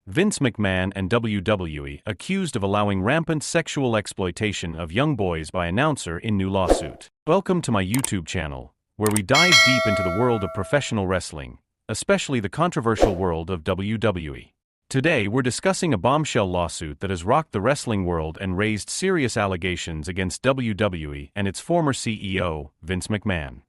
Vince McMahon and WWE accused of allowing rampant sexual exploitation of young boys by announcer in new lawsuit. Welcome to my YouTube channel, where we dive deep into the world of professional wrestling, especially the controversial world of WWE. Today we're discussing a bombshell lawsuit that has rocked the wrestling world and raised serious allegations against WWE and its former CEO, Vince McMahon.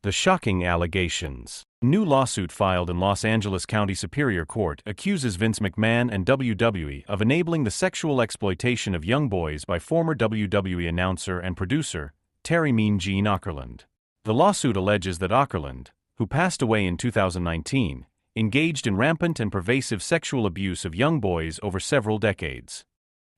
The shocking allegations. New lawsuit filed in Los Angeles County Superior Court accuses Vince McMahon and WWE of enabling the sexual exploitation of young boys by former WWE announcer and producer, Terry Mean Gene Ockerland. The lawsuit alleges that Ockerland, who passed away in 2019, engaged in rampant and pervasive sexual abuse of young boys over several decades.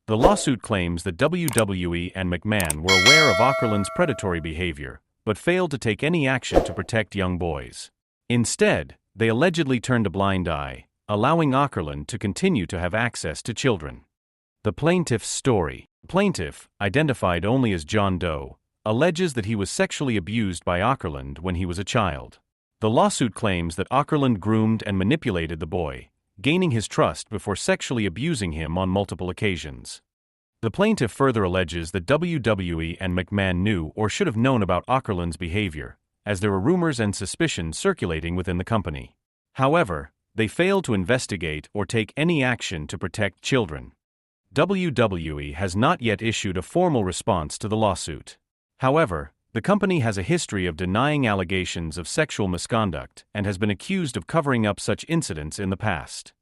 The lawsuit claims that WWE and McMahon were aware of Ockerland's predatory behavior, but failed to take any action to protect young boys. Instead, they allegedly turned a blind eye, allowing Ockerland to continue to have access to children. The plaintiff's story. Plaintiff, identified only as John Doe, alleges that he was sexually abused by Ockerland when he was a child. The lawsuit claims that Ockerland groomed and manipulated the boy, gaining his trust before sexually abusing him on multiple occasions. The plaintiff further alleges that WWE and McMahon knew or should have known about Ockerland's behavior, as there were rumors and suspicions circulating within the company. However, they failed to investigate or take any action to protect children. WWE has not yet issued a formal response to the lawsuit. However, the company has a history of denying allegations of sexual misconduct and has been accused of covering up such incidents in the past.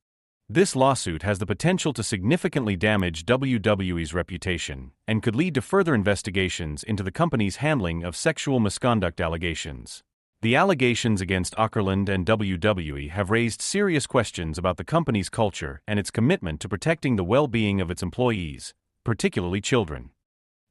This lawsuit has the potential to significantly damage WWE's reputation and could lead to further investigations into the company's handling of sexual misconduct allegations. The allegations against Ockerland and WWE have raised serious questions about the company's culture and its commitment to protecting the well-being of its employees, particularly children.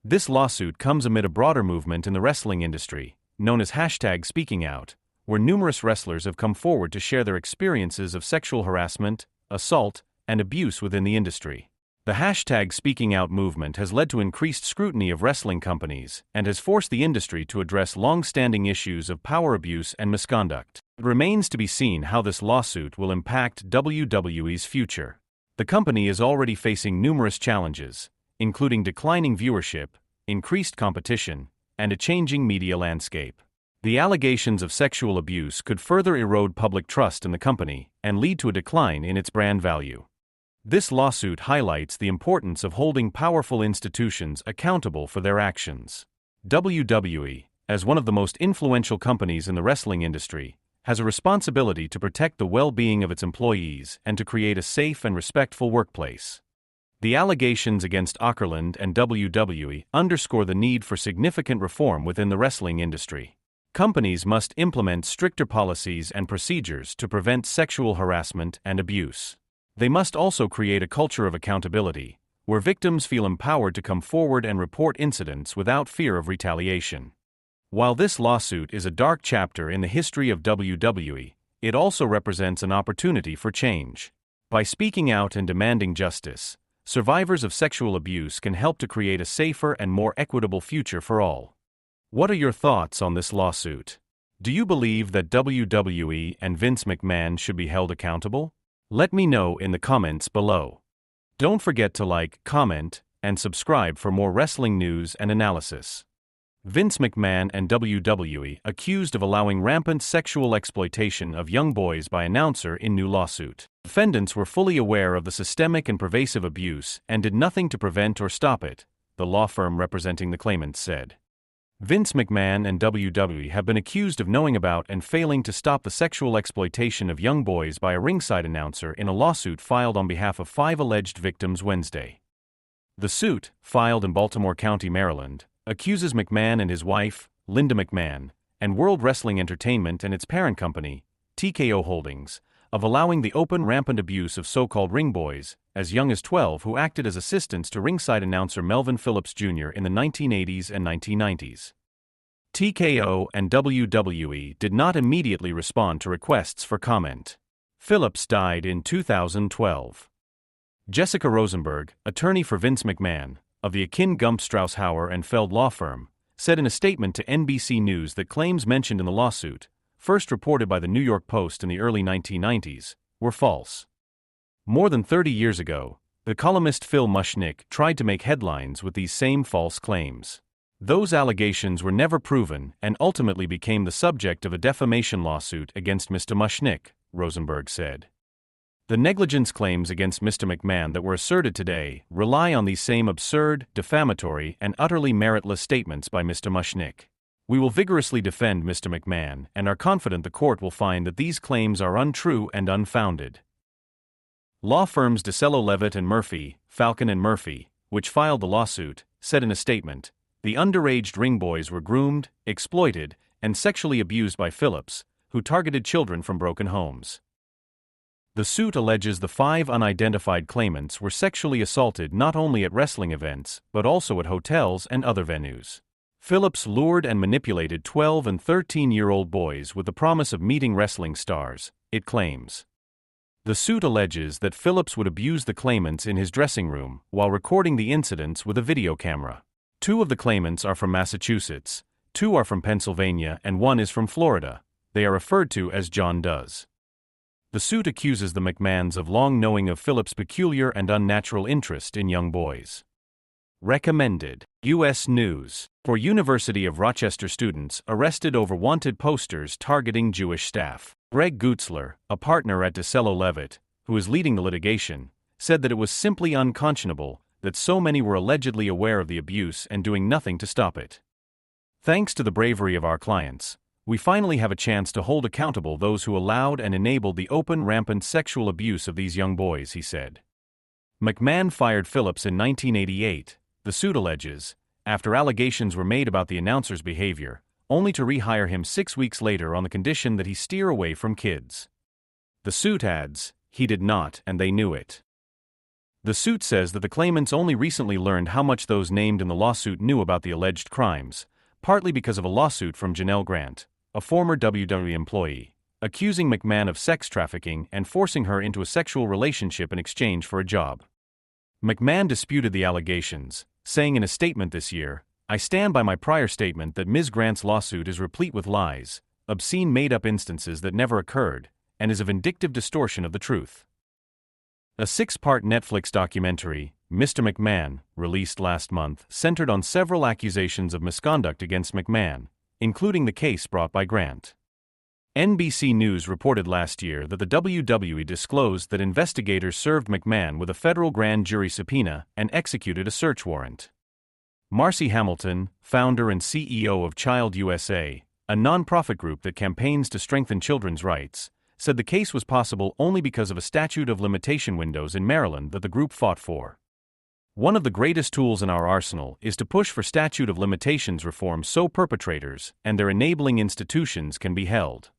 This lawsuit comes amid a broader movement in the wrestling industry, known as #SpeakingOut, where numerous wrestlers have come forward to share their experiences of sexual harassment, assault, and abuse within the industry. The #SpeakingOut movement has led to increased scrutiny of wrestling companies and has forced the industry to address long-standing issues of power abuse and misconduct. It remains to be seen how this lawsuit will impact WWE's future. The company is already facing numerous challenges, including declining viewership, increased competition, and a changing media landscape. The allegations of sexual abuse could further erode public trust in the company and lead to a decline in its brand value. This lawsuit highlights the importance of holding powerful institutions accountable for their actions. WWE, as one of the most influential companies in the wrestling industry, has a responsibility to protect the well-being of its employees and to create a safe and respectful workplace. The allegations against Ockerland and WWE underscore the need for significant reform within the wrestling industry. Companies must implement stricter policies and procedures to prevent sexual harassment and abuse. They must also create a culture of accountability, where victims feel empowered to come forward and report incidents without fear of retaliation. While this lawsuit is a dark chapter in the history of WWE, it also represents an opportunity for change. By speaking out and demanding justice, survivors of sexual abuse can help to create a safer and more equitable future for all. What are your thoughts on this lawsuit? Do you believe that WWE and Vince McMahon should be held accountable? Let me know in the comments below. Don't forget to like, comment, and subscribe for more wrestling news and analysis. Vince McMahon and WWE accused of allowing rampant sexual exploitation of young boys by announcer in new lawsuit. Defendants were fully aware of the systemic and pervasive abuse and did nothing to prevent or stop it, the law firm representing the claimants said. Vince McMahon and WWE have been accused of knowing about and failing to stop the sexual exploitation of young boys by a ringside announcer in a lawsuit filed on behalf of 5 alleged victims Wednesday. The suit, filed in Baltimore County, Maryland, accuses McMahon and his wife, Linda McMahon, and World Wrestling Entertainment and its parent company, TKO Holdings, of allowing the open rampant abuse of so-called ring boys, as young as 12, who acted as assistants to ringside announcer Melvin Phillips Jr. in the 1980s and 1990s. TKO and WWE did not immediately respond to requests for comment. Phillips died in 2012. Jessica Rosenberg, attorney for Vince McMahon, of the Akin Gump Strauss-Hauer and Feld law firm, said in a statement to NBC News that claims mentioned in the lawsuit, first reported by the New York Post in the early 1990s, were false. More than 30 years ago, the columnist Phil Mushnick tried to make headlines with these same false claims. Those allegations were never proven and ultimately became the subject of a defamation lawsuit against Mr. Mushnick, Rosenberg said. The negligence claims against Mr. McMahon that were asserted today rely on these same absurd, defamatory, and utterly meritless statements by Mr. Mushnick. We will vigorously defend Mr. McMahon and are confident the court will find that these claims are untrue and unfounded. Law firms DeCello Levitt and Murphy, Falcon and Murphy, which filed the lawsuit, said in a statement, the underage ring boys were groomed, exploited, and sexually abused by Phillips, who targeted children from broken homes. The suit alleges the 5 unidentified claimants were sexually assaulted not only at wrestling events but also at hotels and other venues. Phillips lured and manipulated 12 and 13-year-old boys with the promise of meeting wrestling stars, it claims. The suit alleges that Phillips would abuse the claimants in his dressing room while recording the incidents with a video camera. 2 of the claimants are from Massachusetts, 2 are from Pennsylvania, and 1 is from Florida. They are referred to as John Does. The suit accuses the McMahons of long knowing of Phillips' peculiar and unnatural interest in young boys. Recommended. U.S. News. For University of Rochester students arrested over wanted posters targeting Jewish staff. Greg Gutzler, a partner at DeCello Levitt, who is leading the litigation, said that it was simply unconscionable that so many were allegedly aware of the abuse and doing nothing to stop it. Thanks to the bravery of our clients, we finally have a chance to hold accountable those who allowed and enabled the open, rampant sexual abuse of these young boys, he said. McMahon fired Phillips in 1988, the suit alleges, after allegations were made about the announcer's behavior, only to rehire him 6 weeks later on the condition that he steer away from kids. The suit adds, he did not, and they knew it. The suit says that the claimants only recently learned how much those named in the lawsuit knew about the alleged crimes, partly because of a lawsuit from Janelle Grant, a former WWE employee, accusing McMahon of sex trafficking and forcing her into a sexual relationship in exchange for a job. McMahon disputed the allegations, saying in a statement this year, I stand by my prior statement that Ms. Grant's lawsuit is replete with lies, obscene made-up instances that never occurred, and is a vindictive distortion of the truth. A 6-part Netflix documentary, Mr. McMahon, released last month, centered on several accusations of misconduct against McMahon, including the case brought by Grant. NBC News reported last year that the WWE disclosed that investigators served McMahon with a federal grand jury subpoena and executed a search warrant. Marcy Hamilton, founder and CEO of Child USA, a nonprofit group that campaigns to strengthen children's rights, said the case was possible only because of a statute of limitation windows in Maryland that the group fought for. One of the greatest tools in our arsenal is to push for statute of limitations reform so perpetrators and their enabling institutions can be held.